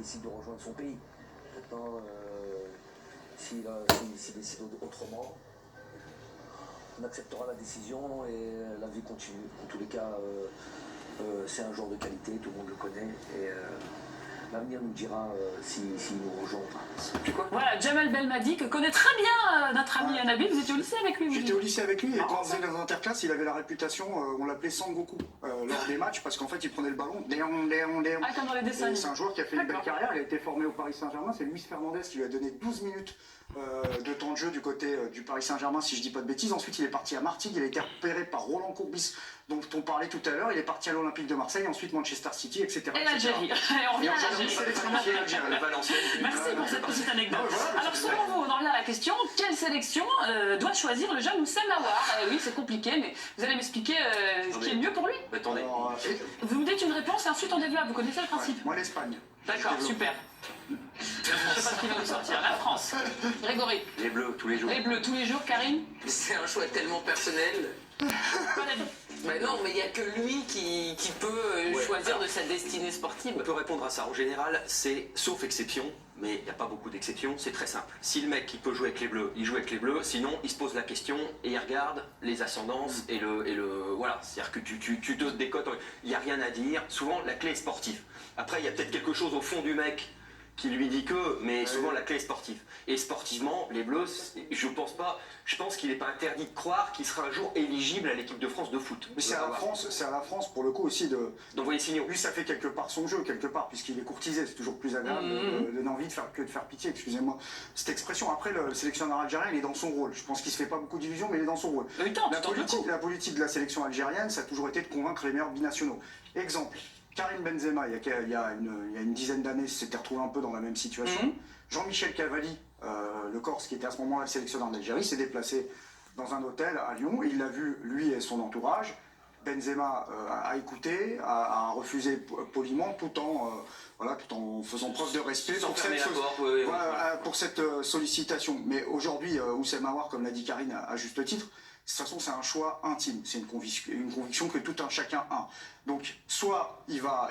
décide de rejoindre son pays. Maintenant, s'il décide autrement, on acceptera la décision et la vie continue. En tous les cas, c'est un joueur de qualité, tout le monde le connaît. Et l'avenir nous dira s'il nous rejoint ou pas. Voilà, Jamel Belmadi, que connaît très bien notre ami Nabil. Vous étiez au lycée avec lui? J'étais au lycée avec lui et quand on faisait les interclasses, il avait la réputation, on l'appelait Sangoku lors des matchs parce qu'en fait il prenait le ballon. Ah, comme dans les dessins. C'est un joueur qui a fait une belle carrière, il a été formé au Paris Saint-Germain, c'est Luis Fernandez qui lui a donné 12 minutes de temps de jeu du côté du Paris Saint-Germain, si je dis pas de bêtises. Ensuite il est parti à Martigues, il a été repéré par Roland Courbis, dont on parlait tout à l'heure, il est parti à l'Olympique de Marseille, ensuite Manchester City, etc. Et l'Algérie. On revient à l'Algérie. Merci pour cette petite anecdote. Alors selon vous, on en revient à la question, quelle sélection doit choisir le jeune Oussem Aouar? Oui, c'est compliqué, mais vous allez m'expliquer ce qui est le mieux pour lui. Attendez. Vous me dites une réponse et ensuite on développe, vous connaissez le principe? Moi l'Espagne. D'accord, super. Je sais pas ce qui va nous sortir. La France. Grégory. Les Bleus, tous les jours. Les Bleus, tous les jours. Karine. C'est un choix tellement personnel. Pas d'avis. Mais non, mais il n'y a que lui qui peut choisir de sa destinée sportive. On peut répondre à ça. En général, c'est, sauf exception, mais il n'y a pas beaucoup d'exceptions, c'est très simple. Si le mec il peut jouer avec les Bleus, il joue avec les Bleus, sinon il se pose la question et il regarde les ascendances et le voilà. C'est-à-dire que tu te décotes, il n'y a rien à dire. Souvent, la clé est sportive. Après, il y a peut-être quelque chose au fond du mec qui lui dit que, mais souvent la clé est sportive. Et sportivement, les Bleus, je pense qu'il n'est pas interdit de croire qu'il sera un jour éligible à l'équipe de France de foot. Mais c'est à la France pour le coup aussi d'envoyer le signaux. Lui, ça fait quelque part son jeu, quelque part, puisqu'il est courtisé, c'est toujours plus agréable de donner envie que de faire pitié, excusez-moi cette expression. Après, le sélectionneur algérien, il est dans son rôle. Je pense qu'il se fait pas beaucoup d'illusions, mais il est dans son rôle. La politique de la sélection algérienne, ça a toujours été de convaincre les meilleurs binationaux. Exemple. Karim Benzema, il y a une dizaine d'années, s'était retrouvé un peu dans la même situation. Jean-Michel Cavalli, le Corse, qui était à ce moment-là le sélectionneur d'Algérie, s'est déplacé dans un hôtel à Lyon. Il l'a vu, lui et son entourage. Benzema a écouté, a refusé poliment, tout en faisant preuve de respect pour cette sollicitation. Mais aujourd'hui, Oussem Aouar, comme l'a dit Karine à juste titre, de toute façon, c'est un choix intime, c'est une conviction que tout un chacun a. Donc, soit il va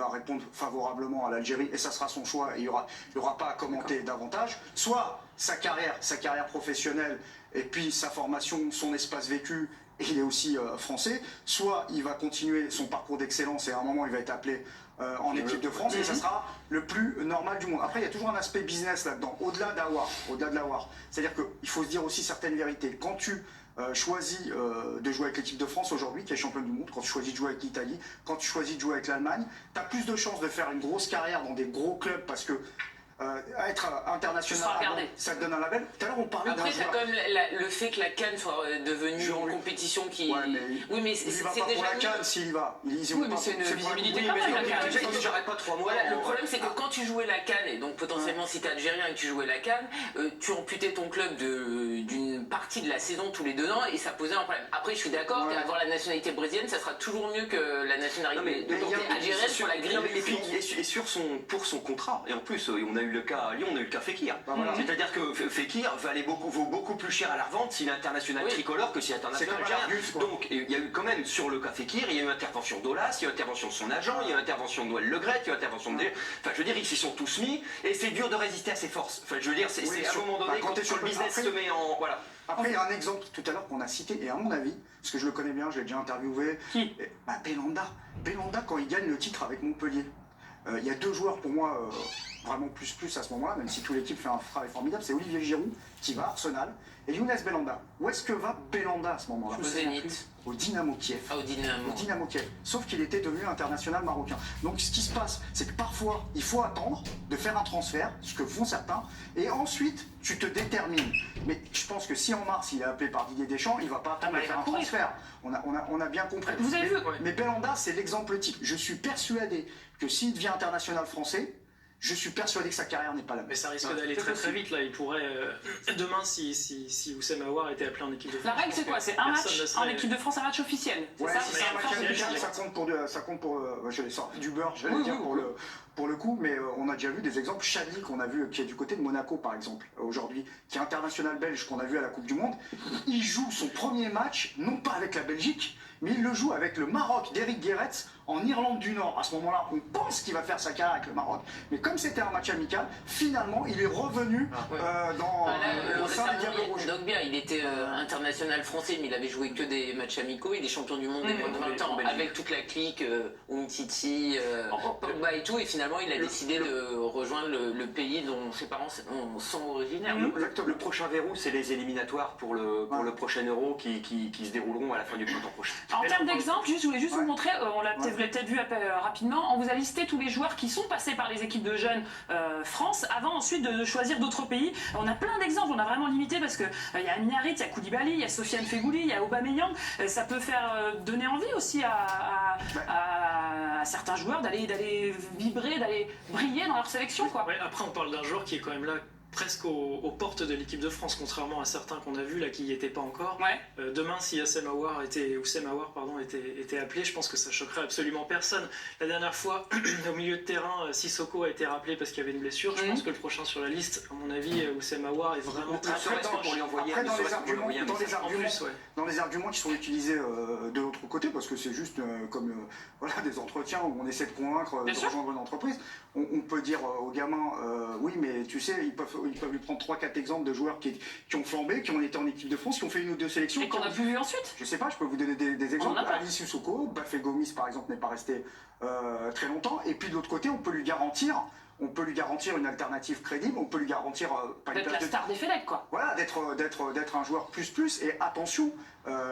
répondre favorablement à l'Algérie, et ça sera son choix, et il n'y aura pas à commenter davantage, soit sa carrière professionnelle, et puis sa formation, son espace vécu, et il est aussi français, soit il va continuer son parcours d'excellence, et à un moment, il va être appelé en équipe de France, et ça sera le plus normal du monde. Après, il y a toujours un aspect business là-dedans, au-delà de l'Aouar. C'est-à-dire qu'il faut se dire aussi certaines vérités. Quand tu choisis de jouer avec l'équipe de France aujourd'hui, qui est championne du monde, quand tu choisis de jouer avec l'Italie, quand tu choisis de jouer avec l'Allemagne, tu as plus de chances de faire une grosse carrière dans des gros clubs parce que être international, ça te donne un label. Tout à l'heure, on parlait Après, t'as quand même le fait que la CAN soit devenue une compétition qui... Oui, mais il va pas pour la CAN s'il y va. Oui, mais c'est une visibilité quand même, la CAN. J'arrête pas 3 mois. Voilà, le problème, c'est que quand tu jouais la CAN, et donc potentiellement si t'es algérien et que tu jouais la CAN, tu amputais ton club d'une partie de la saison tous les 2 ans et ça posait un problème. Après, je suis d'accord qu'avoir la nationalité brésilienne, ça sera toujours mieux que la nationalité algérienne sur la grille. Et pour son contrat. Et en plus, on a eu le cas à Lyon, on a eu le cas Fekir. C'est-à-dire que Fekir vaut beaucoup plus cher à la revente s'il est international tricolore que s'il est international algérien. Donc il y a eu quand même sur le cas Fekir, il y a eu une intervention d'Olas, il y a eu une intervention de son agent, il y a eu une intervention de Noël Le Graët, il y a eu une intervention de... Enfin je veux dire, ils s'y sont tous mis et c'est dur de résister à ses forces. Enfin je veux dire, c'est à un moment donné quand le business se met en... Voilà. Après, il y a un exemple tout à l'heure qu'on a cité, et à mon avis, parce que je le connais bien, je l'ai déjà interviewé, Belhanda. Belhanda, quand il gagne le titre avec Montpellier, il y a 2 joueurs pour moi vraiment plus à ce moment-là, même si toute l'équipe fait un travail formidable, c'est Olivier Giroud qui va à Arsenal et Younes Belhanda. Où est-ce que va Belhanda à ce moment-là? Au Zénith. Au Dynamo Kiev. Au Dynamo Kiev. Sauf qu'il était devenu international marocain. Donc ce qui se passe, c'est que parfois, il faut attendre de faire un transfert, ce que font certains, et ensuite, tu te détermines. Mais je pense que si en mars, il est appelé par Didier Deschamps, il ne va pas attendre de faire un transfert. On a bien compris. Vous avez vu Mais Belhanda, c'est l'exemple type. Je suis persuadé que s'il devient international français, je suis persuadé que sa carrière n'est pas la même. Mais ça risque d'aller très vite là. Il pourrait demain si Oussem Aouar était appelé en équipe de France. La règle c'est quoi? C'est un match en équipe de France, un match officiel. Ouais, c'est un match officiel. Ça compte pour je l'ai sorti du beurre, j'allais dire pour le coup, mais on a déjà vu des exemples. Chadli qu'on a vu qui est du côté de Monaco par exemple aujourd'hui, qui est international belge qu'on a vu à la Coupe du Monde. Il joue son premier match non pas avec la Belgique, mais il le joue avec le Maroc d'Eric Guéretz en Irlande du Nord. À ce moment-là, on pense qu'il va faire sa carrière avec le Maroc, mais comme c'était un match amical, finalement, il est revenu au sein des Diables Rouges. Donc bien, il était international français, mais il avait joué que des matchs amicaux. Il est champion du monde des moins de 20 ans avec toute la clique, Umtiti, Pogba et tout. Et finalement, il a décidé de rejoindre le pays dont ses parents sont originaires. Le prochain verrou, c'est les éliminatoires pour le prochain Euro qui se dérouleront à la fin du printemps prochain. En termes d'exemple, je voulais juste vous montrer, vous l'avez peut-être vu rapidement, on vous a listé tous les joueurs qui sont passés par les équipes de jeunes France avant ensuite de choisir d'autres pays. On a plein d'exemples, on a vraiment limité parce que il y a Amin Harit, il y a Koulibaly, il y a Sofiane Feghouli, il y a Aubameyang. Ça peut faire donner envie aussi à certains joueurs d'aller vibrer, d'aller briller dans leur sélection, quoi. Ouais, après on parle d'un joueur qui est quand même là presque aux portes de l'équipe de France, contrairement à certains qu'on a vus là qui n'y étaient pas encore. Ouais. Demain, si Oussem Aouar était appelé, je pense que ça choquerait absolument personne. La dernière fois, au milieu de terrain, Sissoko a été rappelé parce qu'il y avait une blessure. Je pense que le prochain sur la liste, à mon avis, Oussem Aouar est vraiment très pour lui envoyer dans les arguments qui sont utilisés de l'autre côté, parce que c'est juste comme des entretiens où on essaie de convaincre de rejoindre une entreprise. On peut dire aux gamins, oui, mais tu sais, ils peuvent lui prendre 3-4 exemples de joueurs qui ont flambé, qui ont été en équipe de France, qui ont fait une ou deux sélections. Et qu'on a vu ensuite. Je sais pas, je peux vous donner des exemples. Ali Sissoko, Bafé Gomis par exemple n'est pas resté très longtemps. Et puis de l'autre côté, on peut lui garantir une alternative crédible, on peut lui garantir d'être la star des Fenech, quoi. Voilà, d'être un joueur plus. Et attention,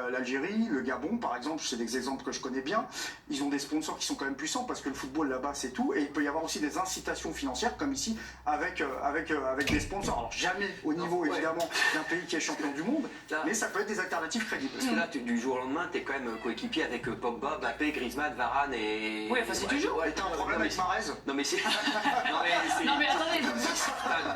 l'Algérie, le Gabon par exemple, c'est des exemples que je connais bien, ils ont des sponsors qui sont quand même puissants parce que le football là-bas c'est tout, et il peut y avoir aussi des incitations financières comme ici avec des sponsors. Alors jamais au niveau évidemment d'un pays qui est champion du monde, mais ça peut être des alternatives crédibles. Parce que là, du jour au lendemain, t'es quand même coéquipier avec Pogba, Mbappé, Griezmann, Varane et... Oui, enfin c'est toujours. T'as un problème avec Mahrez? Non mais c'est... Non mais attendez.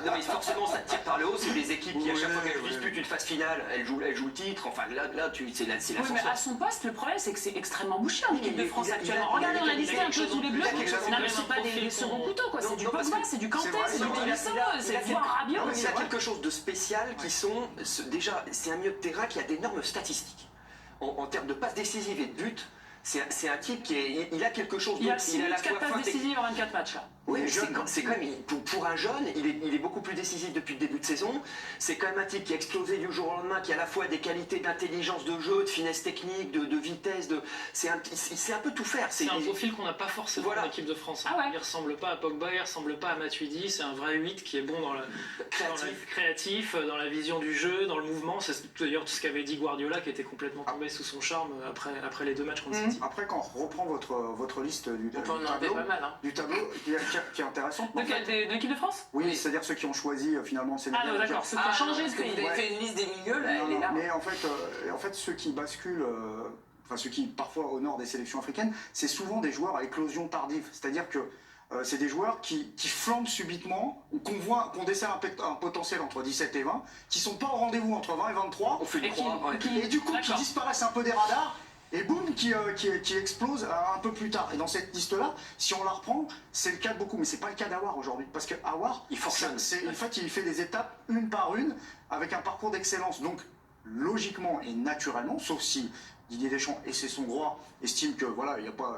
Non mais forcément ça te tire par le haut, c'est des équipes qui à chaque fois qu'elles disputent une phase finale, elles jouent le titre, enfin là c'est la Oui, mais à son poste, le problème c'est que c'est extrêmement bouché en équipe de France actuellement. Regardez, on a listé un peu tous les bleus, c'est même pas des seconds couteaux, quoi. C'est du Pogba, c'est du Kanté, c'est du Tolisso, c'est du Rabiot. Il a quelque chose de spécial qui sont... Déjà, c'est un milieu de terrain qui a d'énormes statistiques. En termes de passes décisives et de buts, c'est un type il a quelque chose d'autre. Il a 4 passes décisives en 24 matchs là. Oui, c'est quand même, pour un jeune, il est beaucoup plus décisif depuis le début de saison. C'est quand même un type qui a explosé du jour au lendemain, qui a à la fois des qualités d'intelligence de jeu, de finesse technique, de vitesse, c'est un peu tout faire. C'est un profil qu'on n'a pas forcément en équipe de France. Ah ouais. Il ressemble pas à Pogba, il ressemble pas à Matuidi, c'est un vrai 8 qui est bon dans créatif, dans la vision du jeu, dans le mouvement. C'est d'ailleurs tout ce qu'avait dit Guardiola qui était complètement tombé sous son charme après les 2 matchs contre City. Après, quand on reprend votre liste du tableau, qui est intéressante. De l'équipe de France? Oui, c'est-à-dire ceux qui ont choisi finalement le Sénégal. Ah d'accord, ceux qui ont changé de pays. Vous avez fait une liste des milieux, là, elle est là. Mais en fait, ceux qui basculent, ceux qui parfois honorent des sélections africaines, c'est souvent des joueurs à éclosion tardive. C'est-à-dire que c'est des joueurs qui flambent subitement, qu'on dessert un potentiel entre 17 et 20, qui sont pas au rendez-vous entre 20 et 23, et du coup qui disparaissent un peu des radars. Et boum, qui explose un peu plus tard. Et dans cette liste-là, si on la reprend, c'est le cas de beaucoup, mais c'est pas le cas d'Aouar aujourd'hui. Parce que Aouar, il fait des étapes une par une, avec un parcours d'excellence. Donc, logiquement et naturellement, sauf si Didier Deschamps, et c'est son droit, estime que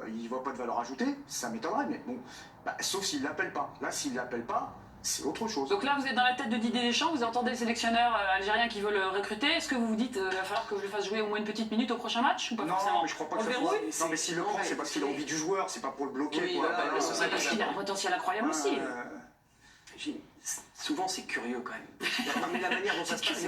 il voit pas de valeur ajoutée, ça m'étonnerait, mais bon, sauf s'il l'appelle pas. Là, s'il l'appelle pas, c'est autre chose. Donc là, vous êtes dans la tête de Didier Deschamps, vous entendez le sélectionneur algérien qui veut le recruter. Est-ce que vous vous dites, il va falloir que je le fasse jouer au moins une petite minute au prochain match ou pas forcément? Non, mais je crois pas que ça soit... Non, mais s'il le prend, c'est parce qu'il a envie du joueur, c'est pas pour le bloquer. Parce qu'il a un potentiel incroyable aussi. Souvent c'est curieux quand même. La manière dont ça se passe.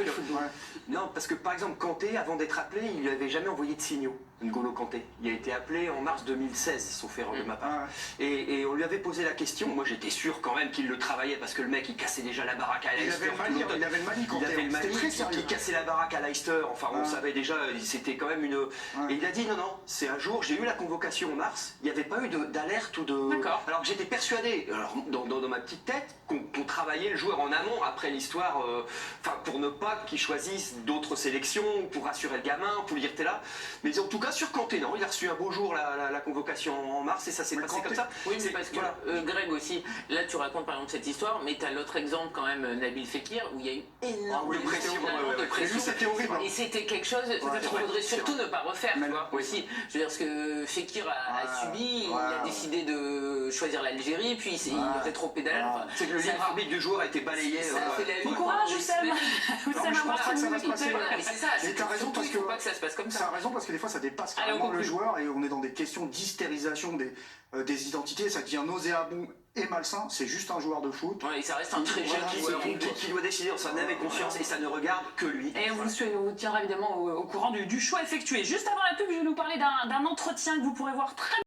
Non, parce que par exemple Kanté, avant d'être appelé, il lui avait jamais envoyé de signaux. N'Golo Kanté. Il a été appelé en mars 2016, sauf erreur de ma part. Et on lui avait posé la question. Moi j'étais sûr quand même qu'il le travaillait parce que le mec il cassait déjà la baraque à Leicester. Il avait le Mali Kanté. Il avait le Mali qui cassait la baraque à Leicester. Enfin on savait déjà, c'était quand même une... Et il a dit non, c'est un jour, j'ai eu la convocation en mars, il n'y avait pas eu d'alerte ou de... D'accord. Alors que j'étais persuadé, dans ma petite tête, qu'on travaillait le joueur en amont après l'histoire, pour ne pas qu'il choisisse d'autres sélections, pour rassurer le gamin, pour lui dire t'es là. Mais en tout cas sur Kanté, non, il a reçu un beau jour la convocation en mars et ça s'est passé comme ça. Oui, mais parce que Greg aussi, là tu racontes par exemple cette histoire, mais tu as l'autre exemple quand même, Nabil Fekir, où il y a eu énormément de pression. C'était horrible. Et c'était quelque chose qu'il faudrait surtout ne pas refaire, tu vois, aussi. Je veux dire, ce que Fekir a subi, il a décidé de choisir l'Algérie, puis il rétropédale. C'est que le libre arbitre du joueur a été balayé. Bon courage, Oussem. Oussem, je pense pas que ça va se passer. C'est ça, Mais t'as raison parce que faut pas que ça se passe comme ça. T'as raison parce que des fois ça dépasse carrément le joueur et on est dans des questions d'hystérisation des identités, ça devient nauséabond et malsain. C'est juste un joueur de foot. Ouais, et ça reste un très jeune joueur qui doit décider en son âme et conscience et ça ne regarde que lui. Et on vous tiendra évidemment au courant du choix effectué. Juste avant la pub, je vais nous parler d'un entretien que vous pourrez voir très